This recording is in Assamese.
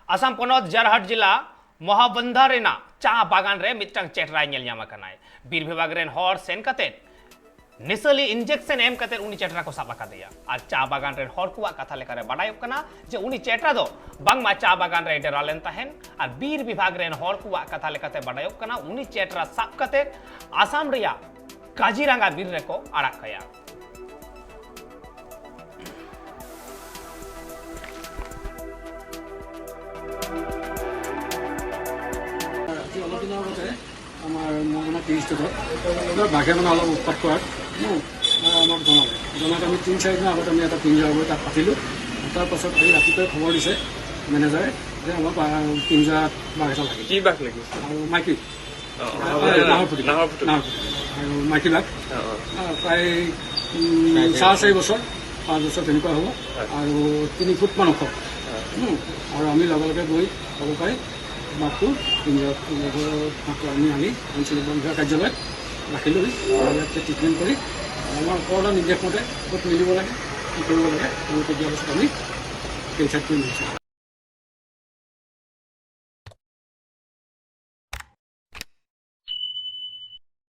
आसाम पनत जरहाट जिला महाबंधा रेना चा बागान रे मिटंग चेटराय नेल ᱧᱟᱢ ᱟᱠᱟᱱᱟᱭ बीर विभाग रेन हर सेन कते निसली इंजेक्शन एम कते उनी चेटरा को साब आकादेया और चा बागान रेन हर कुवा कथा लेकारे बाडायक कना जे उनी चेटरा दो बांगमा चा बागान रे डेरा लेन ताहेन और बीर विभाग रेन हर कुवा कथा लेकाते बाडायक कना उनी चेटरा साब कते आसाम रिया काजीरंगा बीर रे को आड़ाक कया অলপ দিনৰ আগতে আমাৰ মহনা টি ষ্টেটত বাঘে মানে অলপ উৎপাত কৰাত আমাক জনালে আমি ৩-৪ দিনৰ আগত আমি এটা পিঞ্জৰা গৈ তাত পাতিলোঁ। তাৰপাছত সেই ৰাতিপুৱাই খবৰ দিছে মেনেজাৰে যে আমাৰ পিঞ্জৰাত বাঘ এটা লাগে। কি বাঘ লাগিছে? আৰু মাইকী নাহৰ ফুটি আৰু মাইকী বাঘ প্ৰায় ৪.৫ বছৰ ৫ বছৰ তেনেকুৱা হ'ব আৰু ৩ ফুটমান ওখ। আৰু আমি লগে লগে গৈ ক'ব পাৰি বাঘটো আমি আনি আঞ্চলিক বন বিভাগ কাৰ্যালয়ত ৰাখিলোঁ। ইয়াত ট্ৰিটমেণ্ট কৰি আমাৰ ওপৰৰ নিৰ্দেশ মতে ক'ত মিলিব লাগে কি কৰিব লাগে তেওঁলোকে দিয়াৰ পাছত আমি কেঞ্চাৰ কৰি দিছোঁ।